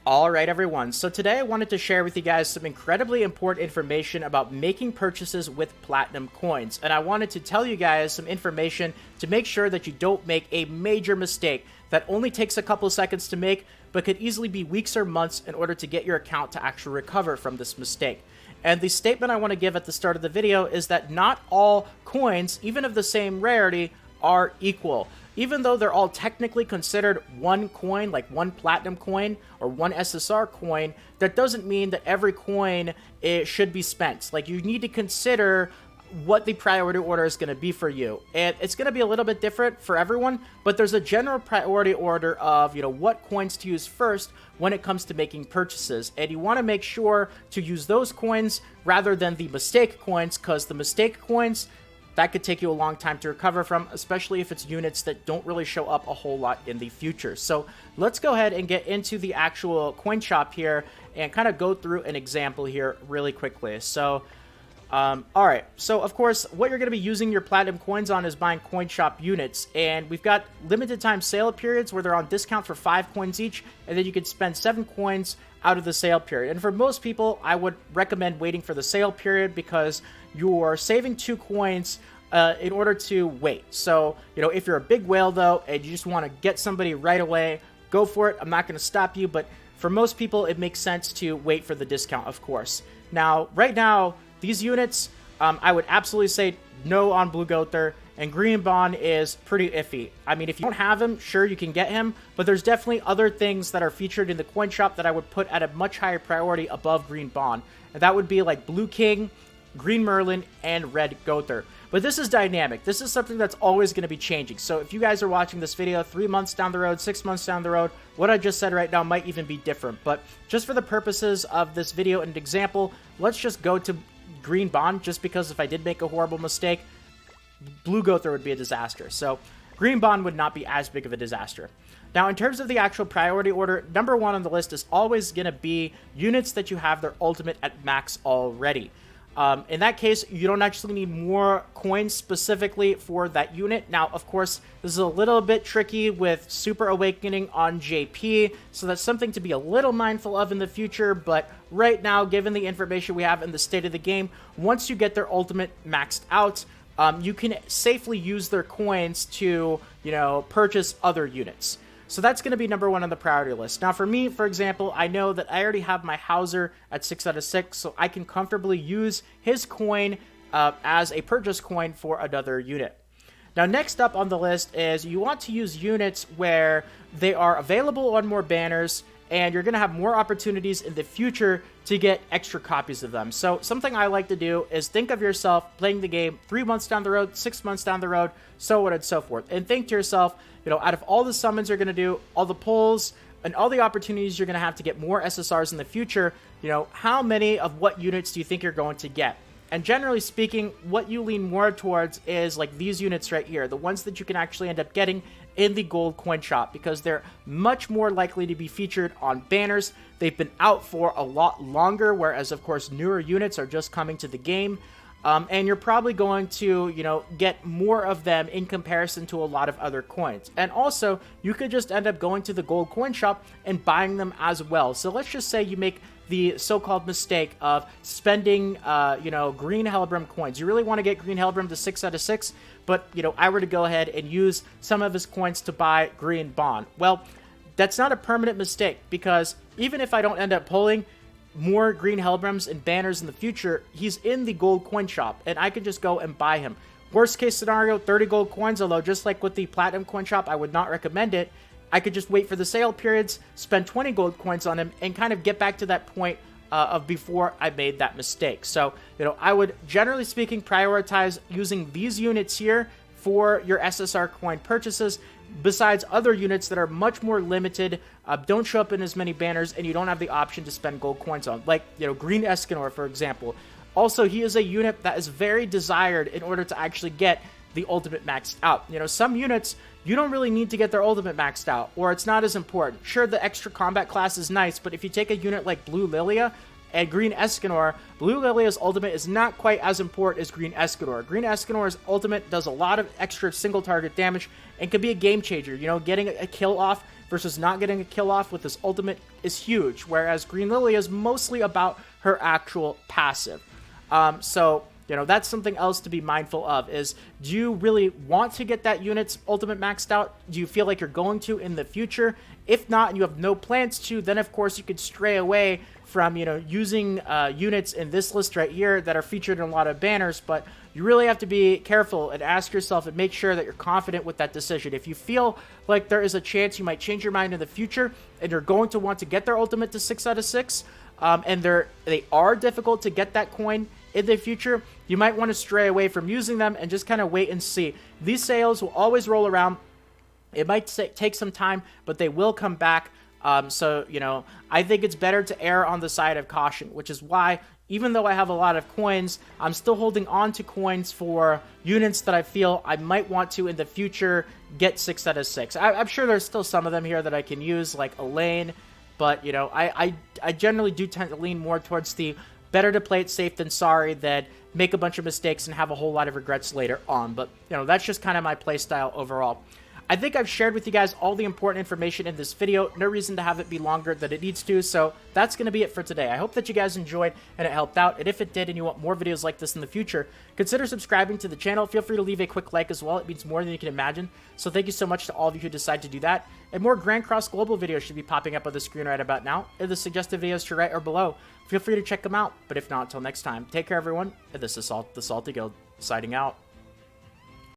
Alright everyone, so today I wanted to share with you guys some incredibly important information about making purchases with platinum coins. And I wanted to tell you guys some information to make sure that you don't make a major mistake that only takes a couple seconds to make, but could easily be weeks or months in order to get your account to actually recover from this mistake. And the statement I want to give at the start of the video is that not all coins, even of the same rarity, are equal. Even though they're all technically considered one coin, like one platinum coin or one SSR coin, that doesn't mean that every coin should be spent. Like, you need to consider what the priority order is going to be for you. And it's going to be a little bit different for everyone, but there's a general priority order of, what coins to use first when it comes to making purchases. And you want to make sure to use those coins rather than the mistake coins, because the mistake coins, that could take you a long time to recover from, especially if it's units that don't really show up a whole lot in the future. So let's go ahead and get into the actual coin shop here and kind of go through an example here really quickly. So, alright, so of course, what you're going to be using your platinum coins on is buying coin shop units, and we've got limited time sale periods where they're on discount for 5 coins each, and then you can spend 7 coins out of the sale period. And for most people, I would recommend waiting for the sale period because you're saving 2 coins in order to wait. So, if you're a big whale though, and you just want to get somebody right away, go for it. I'm not going to stop you, but for most people, it makes sense to wait for the discount, of course. Now, right now, these units, I would absolutely say no on Blue Gother, and Green Bond is pretty iffy. I mean, if you don't have him, sure, you can get him, but there's definitely other things that are featured in the coin shop that I would put at a much higher priority above Green Bond, and that would be like Blue King, Green Merlin, and Red Gother. But this is dynamic. This is something that's always going to be changing. So if you guys are watching this video 3 months down the road, 6 months down the road, what I just said right now might even be different. But just for the purposes of this video and example, let's just go to Green Bond, just because if I did make a horrible mistake, Blue Gother would be a disaster. So Green Bond would not be as big of a disaster. Now, in terms of the actual priority order, number 1 on the list is always going to be units that you have their ultimate at max already. In that case, you don't actually need more coins specifically for that unit. Now, of course, this is a little bit tricky with Super Awakening on JP, so that's something to be a little mindful of in the future, but right now, given the information we have in the state of the game, once you get their ultimate maxed out, you can safely use their coins to, purchase other units. So that's going to be number 1 on the priority list. Now for me, for example, I know that I already have my Hauser at 6 out of 6, so I can comfortably use his coin as a purchase coin for another unit. Now next up on the list is you want to use units where they are available on more banners, and you're going to have more opportunities in the future to get extra copies of them. So something I like to do is think of yourself playing the game 3 months down the road, 6 months down the road, so on and so forth. And think to yourself, out of all the summons you're going to do, all the pulls, and all the opportunities you're going to have to get more SSRs in the future, how many of what units do you think you're going to get? And generally speaking, what you lean more towards is like these units right here, the ones that you can actually end up getting in the gold coin shop, because they're much more likely to be featured on banners. They've been out for a lot longer, whereas of course newer units are just coming to the game. And you're probably going to, get more of them in comparison to a lot of other coins. And also, you could just end up going to the gold coin shop and buying them as well. So let's just say you make the so-called mistake of spending, green Hellbrim coins. You really want to get green Hellbrim to 6 out of 6, but, I were to go ahead and use some of his coins to buy green Bond. Well, that's not a permanent mistake, because even if I don't end up pulling more green Hellbrims and banners in the future, he's in the gold coin shop, and I could just go and buy him. Worst case scenario, 30 gold coins, although just like with the platinum coin shop, I would not recommend it. I could just wait for the sale periods, spend 20 gold coins on him, and kind of get back to that point of before I made that mistake. So, I would, generally speaking, prioritize using these units here for your SSR coin purchases, besides other units that are much more limited, don't show up in as many banners, and you don't have the option to spend gold coins on. Like, Green Escanor, for example. Also, he is a unit that is very desired in order to actually get the ultimate maxed out. Some units, you don't really need to get their ultimate maxed out, or it's not as important. Sure, the extra combat class is nice, but if you take a unit like Blue Lilia and Green Escanor, Blue Lilia's ultimate is not quite as important as Green Escanor. Green Escanor's ultimate does a lot of extra single target damage and can be a game changer. Getting a kill off versus not getting a kill off with this ultimate is huge, whereas Green Lily is mostly about her actual passive. So, you know, that's something else to be mindful of is, do you really want to get that unit's ultimate maxed out? Do you feel like you're going to in the future? If not, and you have no plans to, then of course you could stray away from, you know, using units in this list right here that are featured in a lot of banners, but you really have to be careful and ask yourself and make sure that you're confident with that decision. If you feel like there is a chance you might change your mind in the future and you're going to want to get their ultimate to 6 out of 6, and they are difficult to get that coin in the future, you might want to stray away from using them and just kind of wait and see. These sales will always roll around. It might take some time, but they will come back. So, you know, I think it's better to err on the side of caution, which is why, even though I have a lot of coins, I'm still holding on to coins for units that I feel I might want to in the future get 6 out of 6. I'm sure there's still some of them here that I can use, like Elaine, but, you know, I generally do tend to lean more towards the better to play it safe than sorry than make a bunch of mistakes and have a whole lot of regrets later on. But, you know, that's just kind of my play style overall. I think I've shared with you guys all the important information in this video. No reason to have it be longer than it needs to, so that's going to be it for today. I hope that you guys enjoyed and it helped out, and if it did and you want more videos like this in the future, consider subscribing to the channel. Feel free to leave a quick like as well. It means more than you can imagine, so thank you so much to all of you who decide to do that. And more Grand Cross Global videos should be popping up on the screen right about now, and the suggested videos to right or below. Feel free to check them out, but if not, until next time, take care everyone, and this is the Salty Guild, signing out.